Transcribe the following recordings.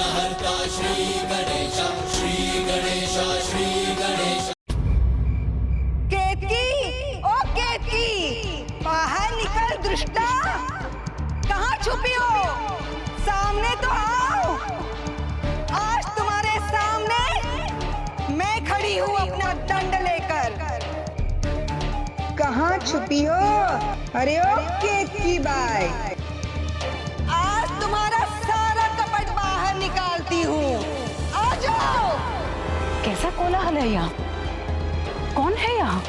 विघ्नहर्ता श्री गणेश, श्री गणेश, श्री गणेश। केतकी, ओ केतकी, बाहर निकल दुष्टा। कहाँ छुपी हो? सामने तो आओ। आज तुम्हारे सामने मैं खड़ी हूँ अपना दंड लेकर। कहाँ छुपी हो? अरे ओ केतकी बाई, आज तुम्हारा सारा कपट बाहर निकालती हूँ। आ जाओ। कैसा कोलाहल है यहाँ? कौन है यहाँ?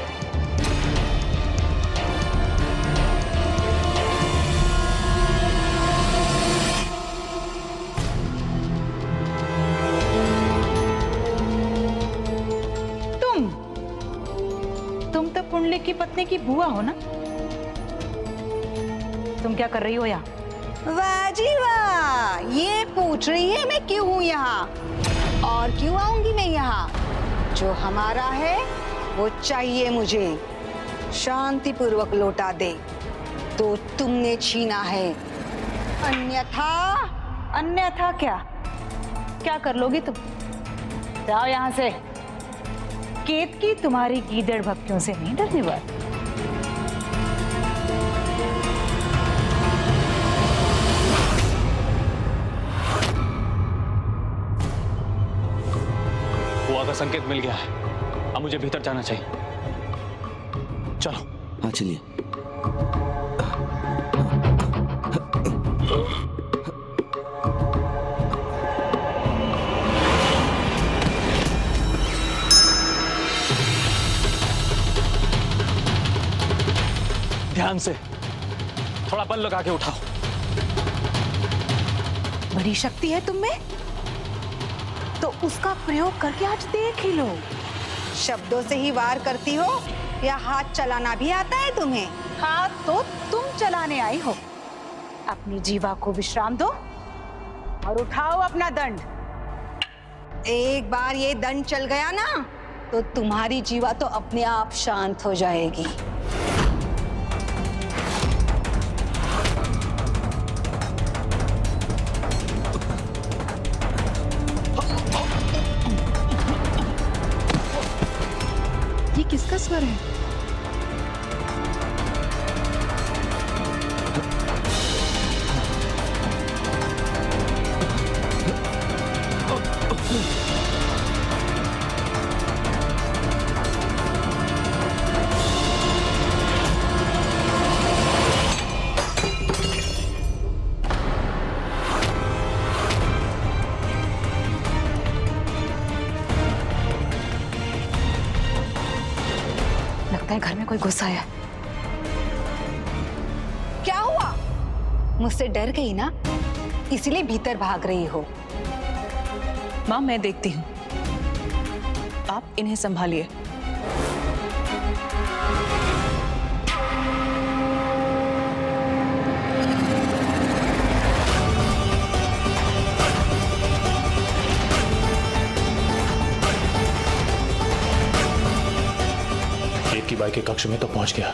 तुम तो पुंडलिक की पत्नी की बुआ हो ना? तुम क्या कर रही हो यहाँ? वाह जी वाह, ये पूछ रही है मैं क्यों हूँ यहाँ और क्यों आऊंगी मैं यहाँ। जो हमारा है वो चाहिए मुझे, शांतिपूर्वक लौटा दे। तो तुमने छीना है, अन्यथा अन्यथा क्या? क्या कर लोगी तुम? जाओ यहाँ से। केतकी तुम्हारी गीदड़ भक्तियों से नहीं डरने वाली। बुआ का संकेत मिल गया है, अब मुझे भीतर जाना चाहिए। चलो। हाँ चलिए। ध्यान से, थोड़ा बल लगा के उठाओ। बड़ी शक्ति है तुम में, तो उसका प्रयोग करके आज देख ही लो। शब्दों से ही वार करती हो या हाथ चलाना भी आता है तुम्हें? हाथ तो तुम चलाने आई हो। अपनी जीवा को विश्राम दो और उठाओ अपना दंड। एक बार ये दंड चल गया ना, तो तुम्हारी जीवा तो अपने आप शांत हो जाएगी। ये किसका स्वर है? लगता है घर में कोई घुस आया है। क्या हुआ? मुझसे डर गई ना, इसीलिए भीतर भाग रही हो। माँ मैं देखती हूँ, आप इन्हें संभालिए। केतकी बाई के कक्ष में तो पहुंच गया,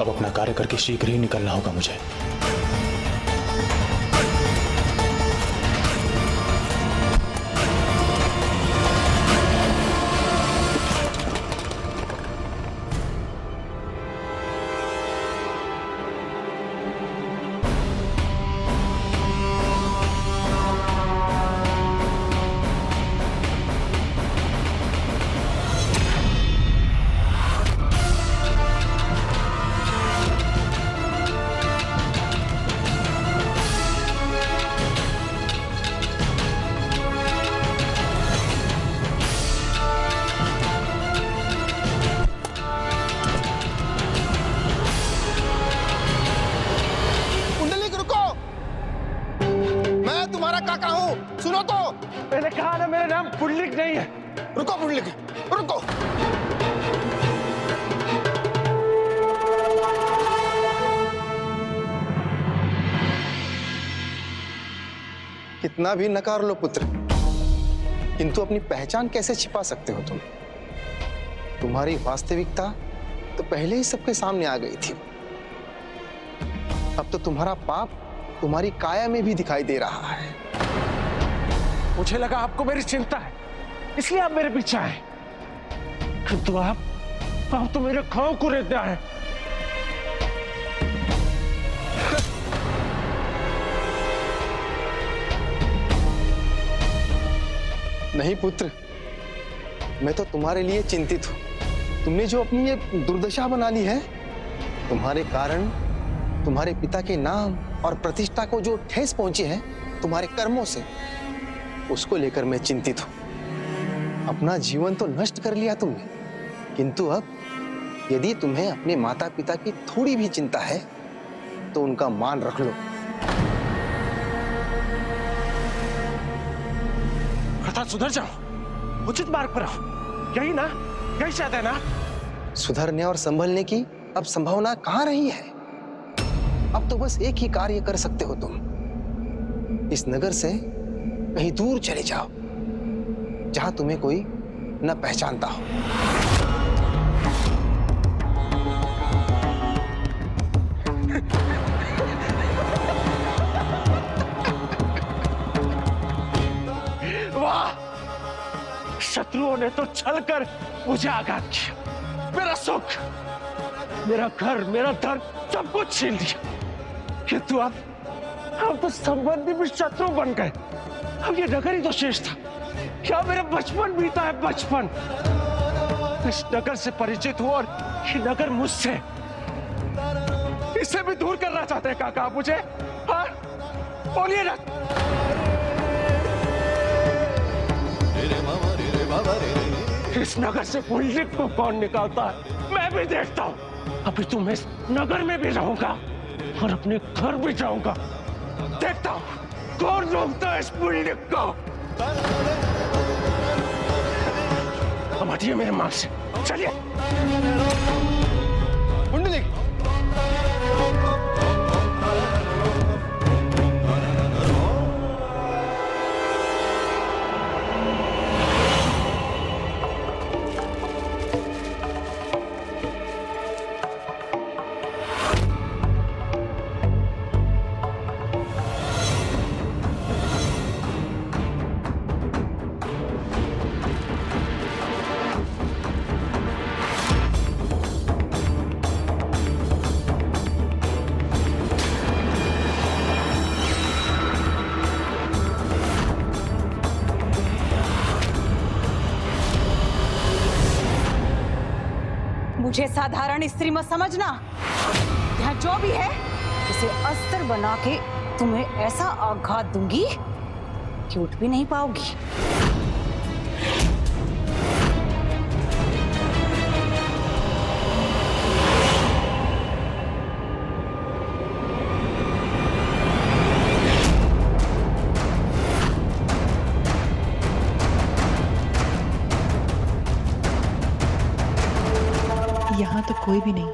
अब अपना कार्य करके शीघ्र ही निकलना होगा मुझे। काका हूँ, सुनो तो। मैंने कहा ना मेरा नाम पुंडलिक नहीं है। रुको पुंडलिक, रुको। कितना भी नकार लो पुत्र, किंतु अपनी पहचान कैसे छिपा सकते हो तुम? तुम्हारी वास्तविकता तो पहले ही सबके सामने आ गई थी। अब तो तुम्हारा पाप तुम्हारी काया में भी दिखाई दे रहा है। मुझे लगा आपको मेरी चिंता है, इसलिए आप मेरे पीछे आए, किंतु आप तो मेरे खाओ को रहते हैं। नहीं पुत्र, मैं तो तुम्हारे लिए चिंतित हूं। तुमने जो अपनी ये दुर्दशा बना ली है, तुम्हारे कारण तुम्हारे पिता के नाम और प्रतिष्ठा को जो ठेस पहुंची है तुम्हारे कर्मों से, उसको लेकर मैं चिंतित हूं। अपना जीवन तो नष्ट कर लिया तुमने, किंतु अब यदि तुम्हें अपने माता पिता की थोड़ी भी चिंता है तो उनका मान रख लो। अर्थात सुधर जाओ, उचित मार्ग पर आओ, यही ना, यही चाहते हैं ना? सुधरने और संभलने की अब संभावना कहां रही है? अब तो बस एक ही कार्य कर सकते हो तुम, इस नगर से कहीं दूर चले जाओ जहां तुम्हें कोई न पहचानता हो। वाह, शत्रुओं ने तो छलकर मुझे आघात किया, मेरा सुख, मेरा घर, मेरा धन सब कुछ छीन लिया, किंतु अब हम तो संबंधी भी शत्रु बन गए। अब ये नगर ही तो शेष था। क्या मेरा बचपन बीता है, बचपन। इस नगर से परिचित हूं और ये नगर मुझसे, इसे भी दूर करना चाहते हैं काका आप मुझे? हाँ, बोलिए ना। इस नगर से पुंडलिक को कौन निकालता है, मैं भी देखता हूं। अभी तो मैं इस नगर में भी रहूंगा और अपने घर भी जाऊंगा, देखता हूं कौन रोकता है इस पुंडलिक को। अब हटिए मेरे मार्ग से, चलिए। पुंडलिक, मुझे साधारण स्त्री मत समझना। यहाँ जो भी है उसे अस्त्र बना के तुम्हें ऐसा आघात दूंगी कि उठ भी नहीं पाओगी। यहाँ तो कोई भी नहीं।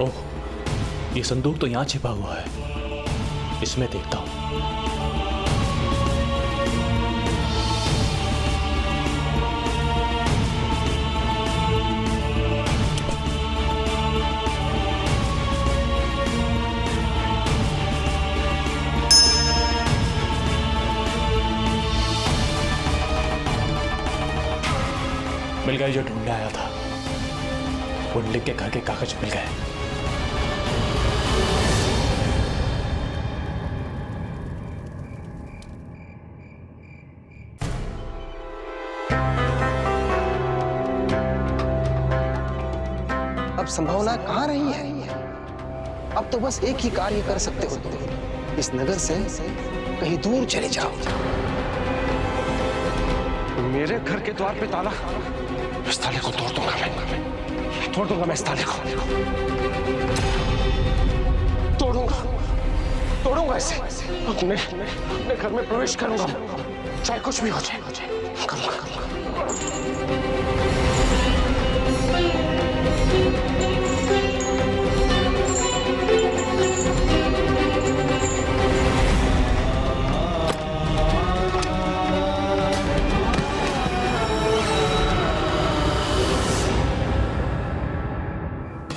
ओह, ये संदूक तो यहाँ छिपा हुआ है, इसमें देखता हूँ। मिल गए जो ढूंढने आया था, पुंडलिक के घर के कागज मिल गए। अब संभावना कहां रही है? अब तो बस एक ही कार्य कर सकते हो तुम, इस नगर से कहीं दूर चले जाओ। मेरे घर के द्वार पे ताला, इस ताले को तोड़ दूंगा मैं, तोड़ दूंगा मैं इस ताले को, तोड़ूंगा इसे, अपने घर में प्रवेश करूंगा, चाहे कुछ भी हो जाए, करूंगा।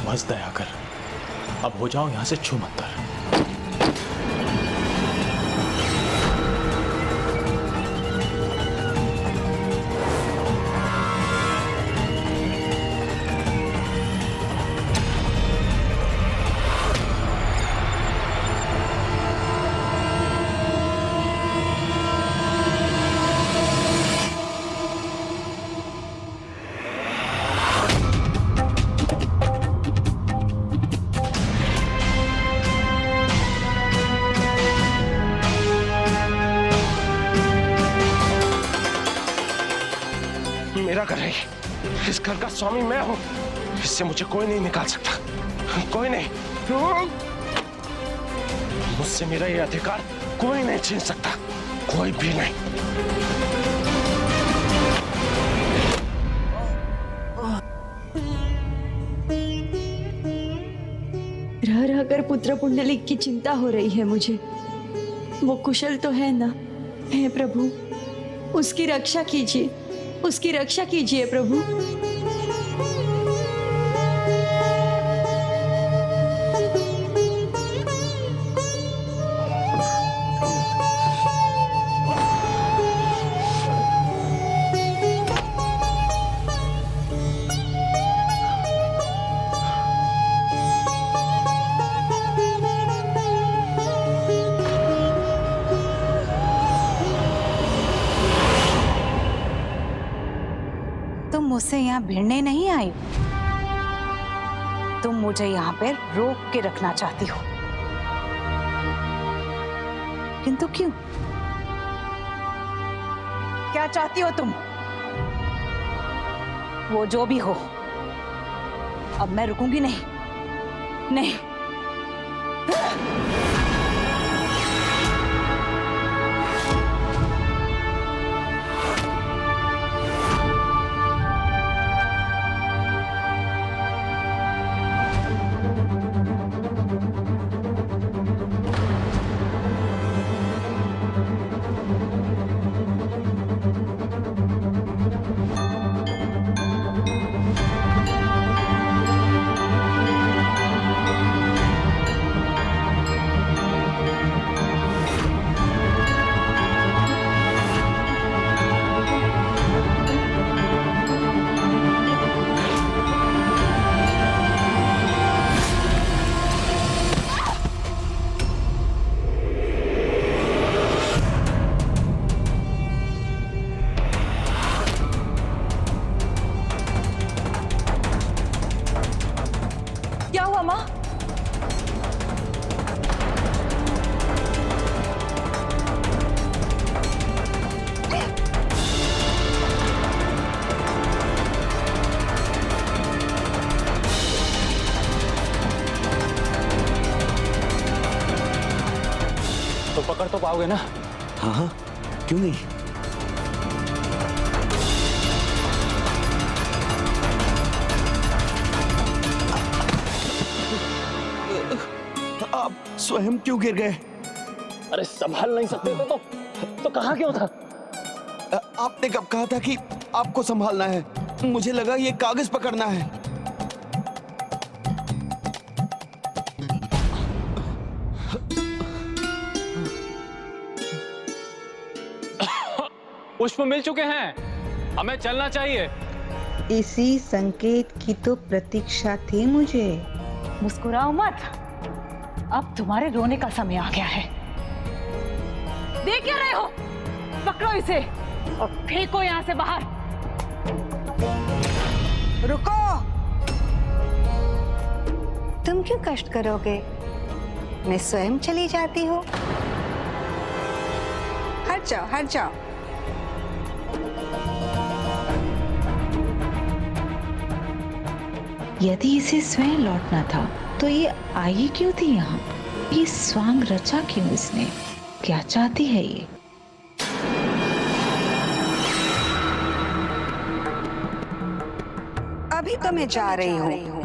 बस दया कर, अब हो जाओ यहां से छूमंतर। कर रही। इस घर का स्वामी मैं हूं, इससे मुझे कोई नहीं निकाल सकता, कोई नहीं। मुझसे मेरा ये अधिकार कोई नहीं छीन सकता, कोई भी नहीं। रह रहकर पुत्र पुंडलिक की चिंता हो रही है मुझे। वो कुशल तो है ना? हे प्रभु, उसकी रक्षा कीजिए, उसकी रक्षा कीजिए प्रभु। तुम मुझसे यहाँ भिड़ने नहीं आई, तुम मुझे यहाँ पे रोक के रखना चाहती हो, किंतु क्यों? क्या चाहती हो तुम? वो जो भी हो, अब मैं रुकूंगी नहीं, नहीं। क्या हुआ माँ? तो पकड़ तो पाओगे ना? हाँ हाँ, क्यों नहीं। आप स्वयं क्यों गिर गए? अरे संभाल नहीं सकते थे तो कहाँ क्यों था? आपने कब कहा था कि आपको संभालना है? मुझे लगा ये कागज पकड़ना है। पुष्प मिल चुके हैं, हमें चलना चाहिए। इसी संकेत की तो प्रतीक्षा थी मुझे। मुस्कुराओ मत, अब तुम्हारे रोने का समय आ गया है। देख क्या रहे हो? पकड़ो इसे और फेंको यहां से बाहर। रुको, तुम क्यों कष्ट करोगे? मैं स्वयं चली जाती हूँ। हट जाओ, हट जाओ। यदि इसे स्वयं लौटना था तो ये आई क्यों थी यहाँ? ये स्वांग रचा क्यों इसने? क्या चाहती है ये? अभी तो मैं जा रही हूँ,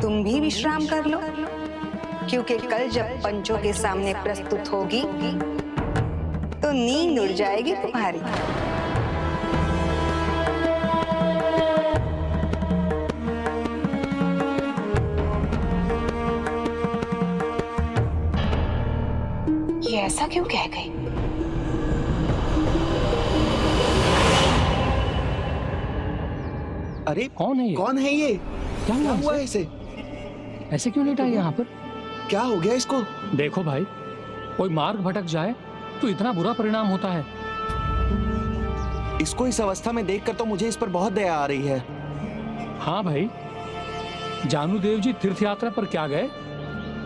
तुम भी विश्राम कर लो, क्योंकि कल जब पंचों के सामने प्रस्तुत होगी तो नींद उड़ जाएगी तुम्हारी। ये ऐसा क्यों कह गई? अरे कौन है ये? कौन है ये? क्या हुआ है इसे? ऐसे क्यों लेटा है यहाँ पर? क्या हो गया इसको? देखो भाई, कोई मार्ग भटक जाए तो इतना बुरा परिणाम होता है। इसको इस अवस्था में देखकर तो मुझे इस पर बहुत दया आ रही है। हाँ भाई, जानुदेव जी तीर्थ यात्रा पर क्या गए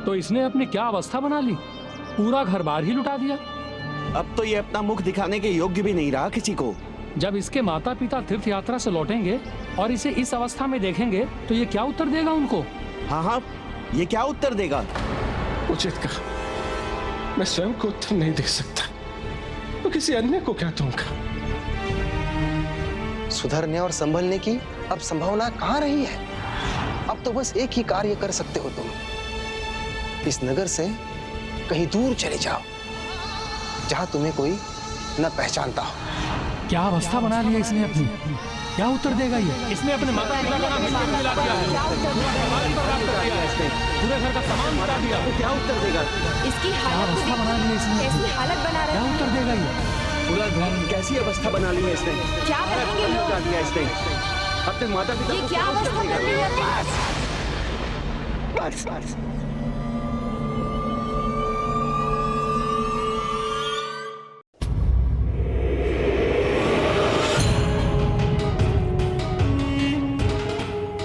तो इसने अपनी क्या अवस्था बना ली, पूरा घर बार ही लुटा दिया। अब तो ये अपना मुख दिखाने के योग्य भी नहीं रहा किसी को। जब इसके माता पिता तीर्थ यात्रा से लौटेंगे और इसे इस अवस्था में देखेंगे तो ये क्या उत्तर देगा उनको? हाँ हाँ, ये क्या उत्तर देगा? उचित कहा, मैं स्वयं को उत्तर नहीं दे सकता तो किसी अन्य को क्या दूंगा? सुधरने और संभलने की अब संभावना कहाँ रही है? अब तो बस एक ही कार्य कर सकते हो तुम, इस नगर से कहीं दूर चले जाओ जहां तुम्हें कोई न पहचानता हो। क्या अवस्था बना लिया इसने अपनी? क्या उत्तर देगा ये? इसने अपने माता पिता का नाम मिट्टी में मिला दिया है, पूरे घर का सामान मिटा दिया। क्या उत्तर देगा? इसकी क्या अवस्था बना ली है इसने? कैसी हालत बना क्या रहे उत्तर देगा ये? पूरा घर कैसी अवस्था बना ली है इसने? क्या करेंगे लोग? मिटा दिया इसने अपने माता पिता ये को। क्या अवस्था कर ली है? बस बस।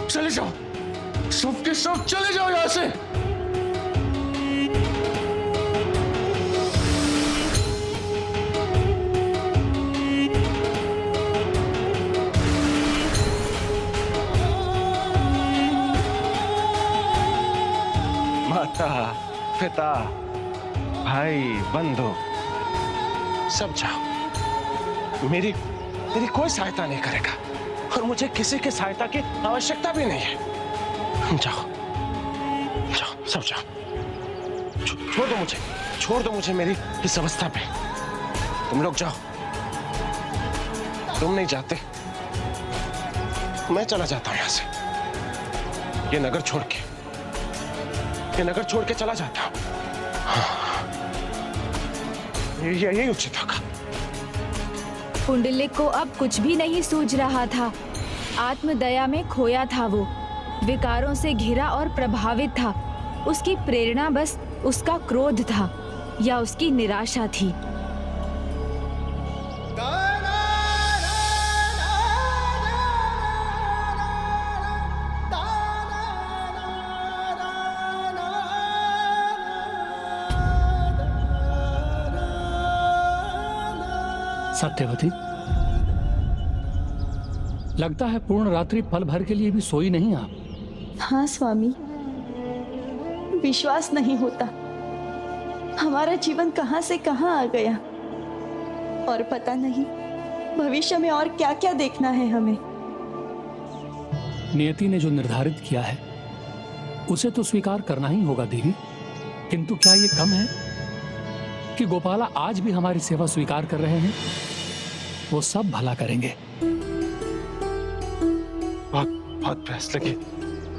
चले जाओ, सब के सब चले जाओ यहां से। माता पिता भाई बंधु सब जाओ, मेरी कोई सहायता नहीं करेगा और मुझे किसी की सहायता की आवश्यकता भी नहीं है। जाओ जाओ, सब जाओ, छोड़ दो मुझे मेरी इस अवस्था पे। तुम लोग जाओ, तुम नहीं जाते मैं चला जाता हूं यहां से, ये नगर छोड़ के चला जाता हूं। यही उचित होगा। पुंडलिक को अब कुछ भी नहीं सूझ रहा था। आत्मदया में खोया था वो, विकारों से घिरा और प्रभावित था। उसकी प्रेरणा बस उसका क्रोध था या उसकी निराशा थी। सत्यवती, लगता है पूर्ण रात्रि पल भर के लिए भी सोई नहीं आप। हाँ स्वामी, विश्वास नहीं होता। हमारा जीवन कहां से कहां आ गया और पता नहीं भविष्य में और क्या क्या देखना है हमें। नियति ने जो निर्धारित किया है उसे तो स्वीकार करना ही होगा देवी, किंतु क्या ये कम है कि गोपाला आज भी हमारी सेवा स्वीकार कर रहे हैं? वो सब भला करेंगे। बहुत प्यास लगी,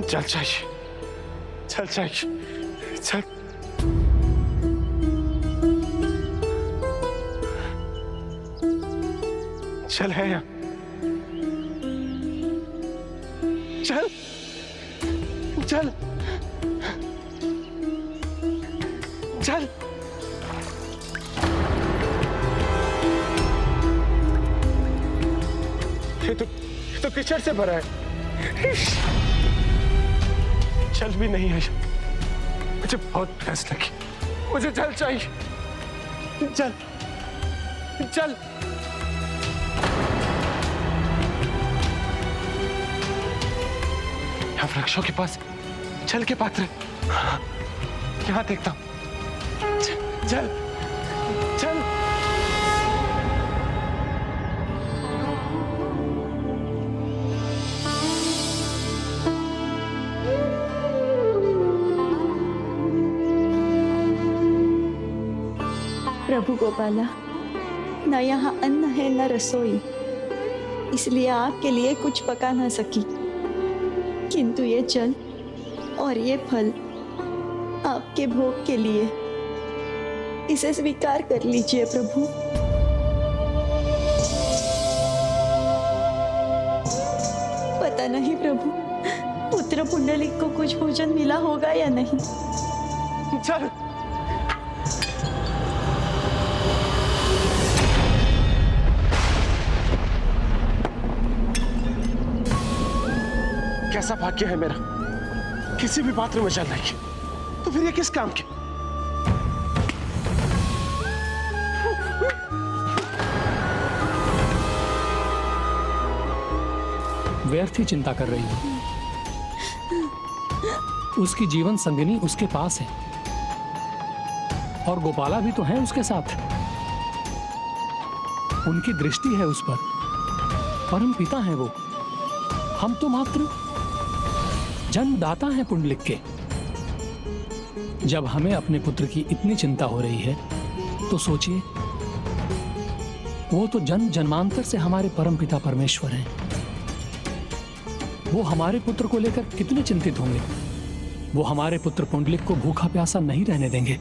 चल चाहिए, चल। चल है यहाँ, चल। ये तो कीचड़ से भरा है, चल भी नहीं है। मुझे बहुत प्यास लगी, मुझे जल चाहिए, चल। यहाँ वृक्षों के पास जल के पात्र, यहाँ देखता हूँ। चल। प्रभु गोपाला, न यहाँ अन्न है न रसोई, इसलिए आपके लिए कुछ पका ना सकी। किंतु ये जल और ये फल आपके भोग के लिए, इसे स्वीकार कर लीजिए प्रभु। पता नहीं प्रभु, पुत्र पुंडलिक को कुछ भोजन मिला होगा या नहीं। चल। कैसा भाग्य है मेरा, किसी भी पात्र में जल नहीं, तो फिर ये किस काम के? व्यर्थ ही चिंता कर रही हो। उसकी जीवन संगिनी उसके पास है और गोपाला भी तो है उसके साथ। उनकी दृष्टि है उस पर, परम पिता हैं वो। हम तो मात्र जन्मदाता हैं पुंडलिक के। जब हमें अपने पुत्र की इतनी चिंता हो रही है तो सोचिए, वो तो जन्म जन्मांतर से हमारे परम पिता परमेश्वर हैं। वो हमारे पुत्र को लेकर कितने चिंतित होंगे। वो हमारे पुत्र पुंडलिक को भूखा प्यासा नहीं रहने देंगे।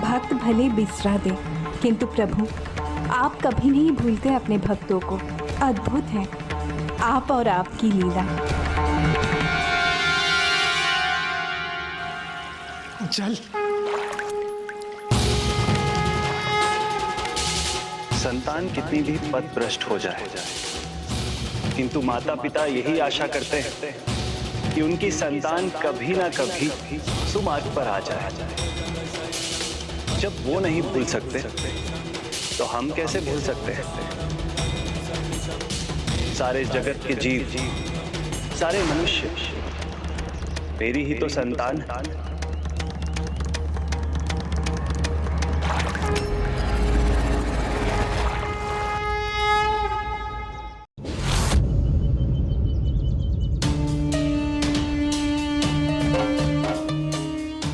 भक्त भले बिसरा दे, किंतु प्रभु आप कभी नहीं भूलते अपने भक्तों को। अद्भुत है आप और आपकी लीला। चल। संतान कितनी भी पथभ्रष्ट हो जाए, किंतु माता पिता यही आशा करते हैं कि उनकी संतान कभी ना कभी सुमार्ग पर आ जाए। जब वो नहीं भूल सकते तो हम कैसे भूल सकते हैं? सारे जगत के जीव, सारे मनुष्य मेरी ही तो संतान।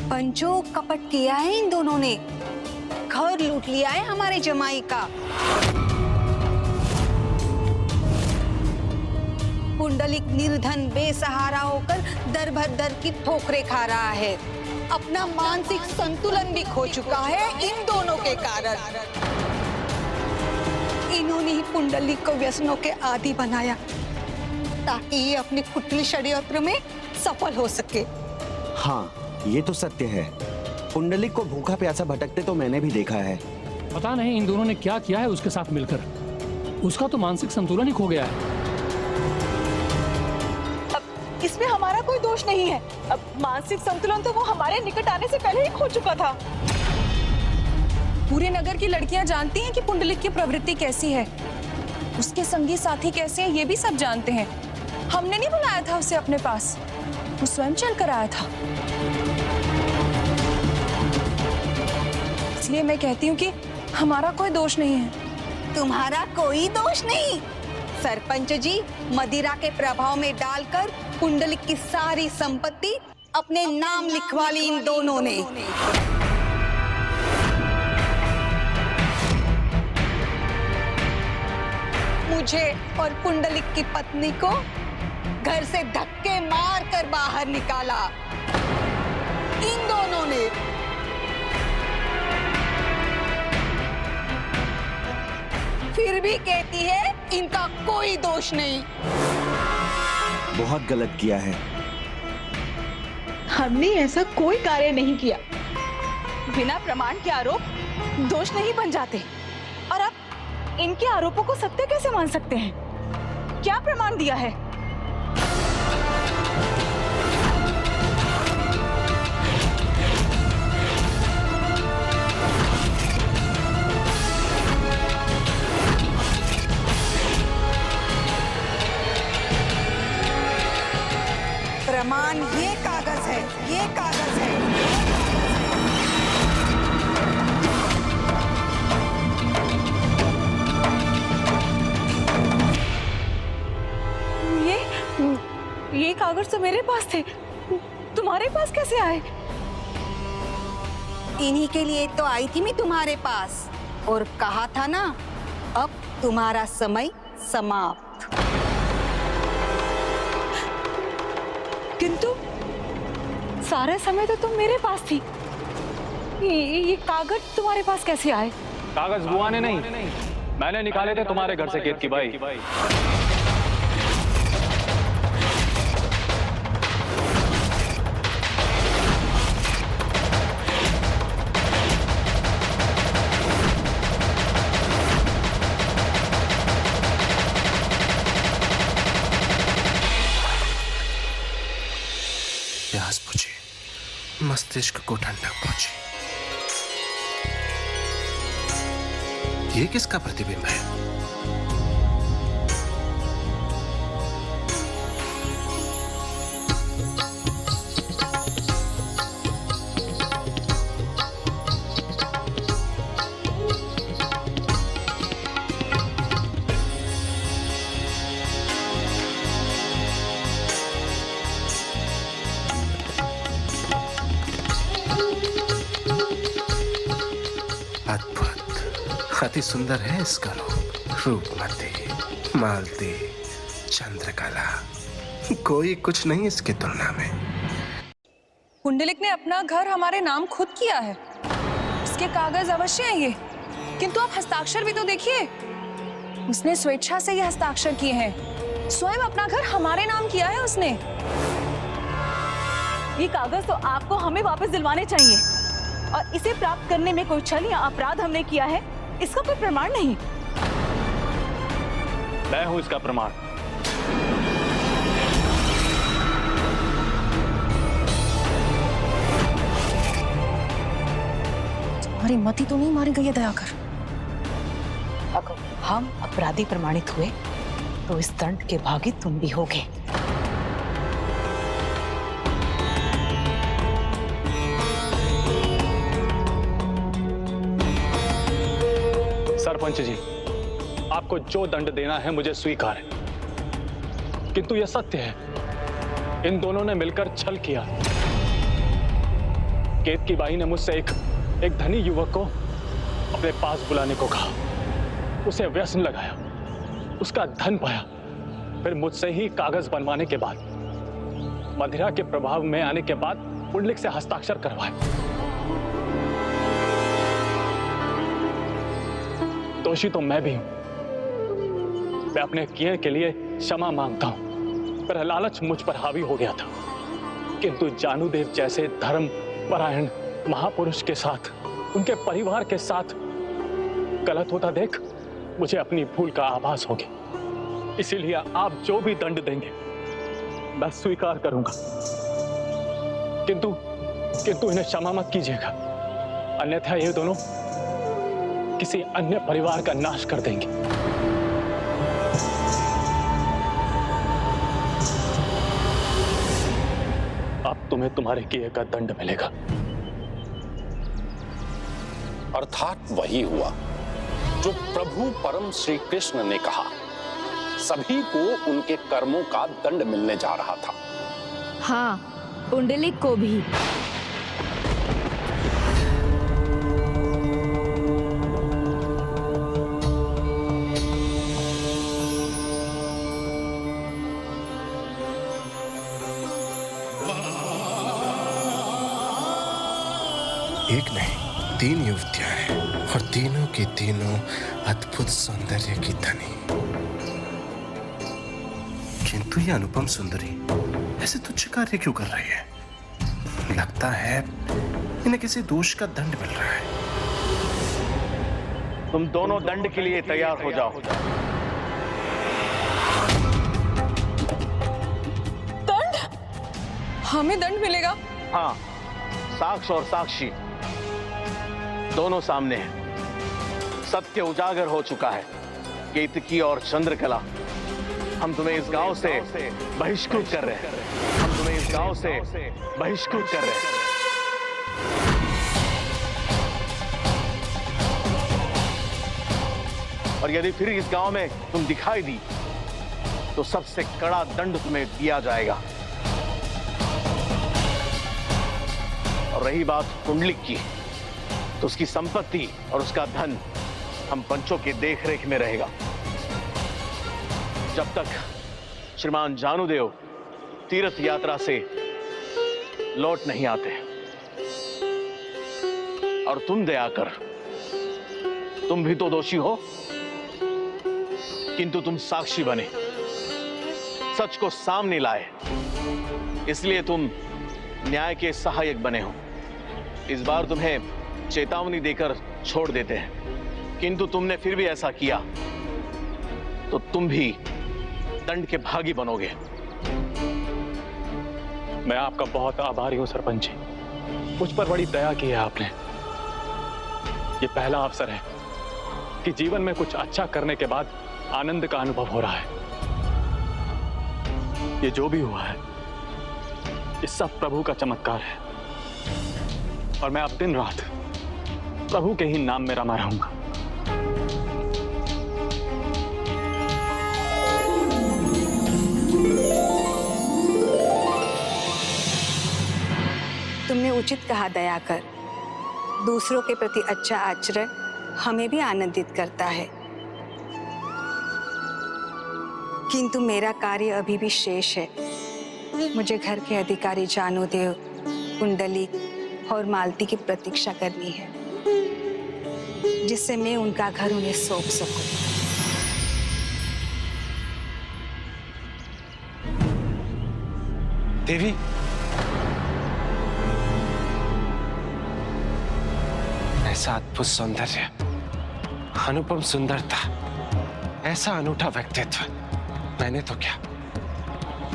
पंचो कपट किया है इन दोनों ने। घर लूट लिया है हमारे जमाई का। पुंडलिक निर्धन बेसहारा होकर दर भर दर की ठोकरें खा रहा है। अपना मानसिक संतुलन भी खो चुका है इन दोनों के कारण। इन्होंने ही पुंडलिक को व्यसनों के आदी बनाया ताकि ये अपने कुटिल षड्यंत्र में सफल हो सके। हाँ, ये तो सत्य है। पुंडलिक को भूखा प्यासा भटकते तो मैंने भी देखा है। पता नहीं इन दोनों ने क्या किया है उसके साथ मिलकर। उसका तो मानसिक संतुलन ही खो गया है। अब इसमें हमारा कोई दोष नहीं है। अब मानसिक संतुलन तो वो हमारे निकट आने से पहले ही खो चुका था। पूरे नगर की लड़कियां जानती हैं कि पुंडलिक की प्रवृत्ति कैसी है, उसके संगी साथी कैसे हैं, ये भी सब जानते हैं। हमने नहीं बुलाया था उसे अपने पास, वो स्वयं चल कर आया था। इसलिए मैं कहती हूँ कि हमारा कोई दोष नहीं है। तुम्हारा कोई दोष नहीं। सरपंच जी मदिरा के प्रभाव में डालकर पुंडलिक की सारी संपत्ति अपने नाम लिखवा ली इन दोनों ने। मुझे और पुंडलिक की पत्नी को घर से धक्के मार कर बाहर निकाला इन दोनों ने। फिर भी कहती है इनका कोई दोष नहीं। बहुत गलत किया है। हमने ऐसा कोई कार्य नहीं किया। बिना प्रमाण के आरोप दोष नहीं बन जाते। और आप इनके आरोपों को सत्य कैसे मान सकते हैं? क्या प्रमाण दिया है? प्रमाण ये कागज है, ये कागज है। ये कागज तो मेरे पास थे, तुम्हारे पास कैसे आए? इन्हीं के लिए तो आई थी मैं तुम्हारे पास और कहा था ना, अब तुम्हारा समय समाप्त। किंतु सारे समय तो तुम मेरे पास थी। ये कागज तुम्हारे पास कैसे आए? कागज बुआ ने नहीं, मैंने निकाले थे तुम्हारे घर से केत की बाई। प्यास बुझी, मस्तिष्क को ठंडक पहुंची। ये किसका प्रतिबिंब है? अति सुंदर है इसका रूपमती, मालती, चंद्रकला, कोई कुछ नहीं इसकी तुलना में। पुंडलिक ने अपना घर हमारे नाम खुद किया है, इसके कागज अवश्य हैं ये, किंतु आप हस्ताक्षर भी तो देखिए, उसने स्वेच्छा से ये हस्ताक्षर किए हैं, स्वयं अपना घर हमारे नाम किया है उसने। ये कागज तो आपको हमें वापस दिलवाने चाहिए, और इसे प्राप्त करने में कोई छल या अपराध हमने किया है इसका कोई प्रमाण नहीं। मैं हूं इसका प्रमाण। तुम्हारी मति तो नहीं मारी गई है दयाकर। अगर हम अपराधी प्रमाणित हुए तो इस दंड के भागी तुम भी होगे। सरपंच जी, आपको जो दंड देना है मुझे स्वीकार है, किंतु यह सत्य है, इन दोनों ने मिलकर छल किया। केत की बाई ने मुझसे एक धनी युवक को अपने पास बुलाने को कहा, उसे व्यसन लगाया, उसका धन पाया, फिर मुझसे ही कागज बनवाने के बाद, मदिरा के प्रभाव में आने के बाद पुंडलिक से हस्ताक्षर करवाए। दोषी तो मैं भी हूं, मैं अपने किए के लिए क्षमा मांगता हूं, पर लालच मुझ पर हावी हो गया था, किंतु जानुदेव जैसे धर्म परायण महापुरुष के साथ, उनके परिवार के साथ गलत होता देख मुझे अपनी भूल का आभास हो गया। इसीलिए आप जो भी दंड देंगे मैं स्वीकार करूंगा, किंतु इन्हें क्षमा मत कीजिएगा, अन्यथा ये दोनों किसी अन्य परिवार का नाश कर देंगे। अब तुम्हें तुम्हारे किए का दंड मिलेगा। अर्थात वही हुआ जो प्रभु परम श्री कृष्ण ने कहा, सभी को उनके कर्मों का दंड मिलने जा रहा था। हाँ, पुंडलिक को भी। एक नहीं, 3 युवतियां हैं और तीनों की तीनों अद्भुत सौंदर्य की धनी। किंतु ये अनुपम सुंदरी ऐसे तुच्छ कार्य क्यों कर रही है? लगता है इन्हें किसी दोष का दंड मिल रहा है। तुम दोनों दंड के लिए तैयार हो जाओ। दंड? हमें दंड मिलेगा? हाँ, साक्ष और साक्षी दोनों सामने हैं। सत्य उजागर हो चुका है। केतकी और चंद्रकला, हम तुम्हें इस गांव से बहिष्कृत कर रहे हैं। हम तुम्हें इस गांव से बहिष्कृत कर रहे हैं। और यदि फिर इस गांव में तुम दिखाई दी तो सबसे कड़ा दंड तुम्हें दिया जाएगा। और रही बात पुंडलिक की, तो उसकी संपत्ति और उसका धन हम पंचों की देखरेख में रहेगा, जब तक श्रीमान जानुदेव तीर्थ यात्रा से लौट नहीं आते। और तुम दयाकर, तुम भी तो दोषी हो, किंतु तुम साक्षी बने, सच को सामने लाए, इसलिए तुम न्याय के सहायक बने हो। इस बार तुम्हें चेतावनी देकर छोड़ देते हैं, किंतु तुमने फिर भी ऐसा किया तो तुम भी दंड के भागी बनोगे। मैं आपका बहुत आभारी हूं सरपंच जी, मुझ पर बड़ी दया की है आपने। ये पहला अवसर है कि जीवन में कुछ अच्छा करने के बाद आनंद का अनुभव हो रहा है। ये जो भी हुआ है, ये सब प्रभु का चमत्कार है, और मैं अब दिन रात प्रभु के ही नाम में रमा रहूंगा। तुमने उचित कहा दयाकर, दूसरों के प्रति अच्छा आचरण हमें भी आनंदित करता है, किंतु मेरा कार्य अभी भी शेष है। मुझे घर के अधिकारी जानुदेव, कुंडलिक और मालती की प्रतीक्षा करनी है, जिससे मैं उनका घर उन्हें सौंप सकूं। देवी, ऐसा अद्भुत सौंदर्य, अनुपम सुंदरता, ऐसा अनूठा व्यक्तित्व मैंने तो क्या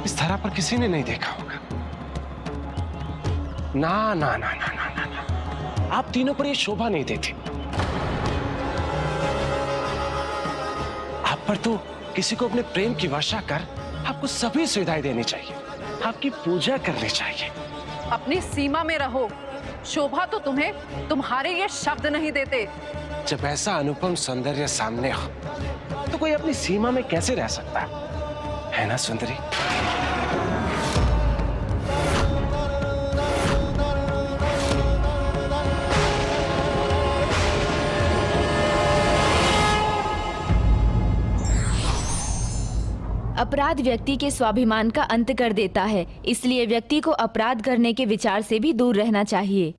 इस धरा पर किसी ने नहीं देखा होगा। ना ना ना ना ना ना ना, आप तीनों पर यह शोभा नहीं देती। आप पर तो किसी को अपने प्रेम की वर्षा कर आपको सभी सुविधाएं देनी चाहिए, आपकी पूजा करनी चाहिए। अपनी सीमा में रहो, शोभा तो तुम्हें तुम्हारे ये शब्द नहीं देते। जब ऐसा अनुपम सौंदर्य सामने हो तो कोई अपनी सीमा में कैसे रह सकता है ना सुंदरी? अपराध व्यक्ति के स्वाभिमान का अंत कर देता है, इसलिए व्यक्ति को अपराध करने के विचार से भी दूर रहना चाहिए।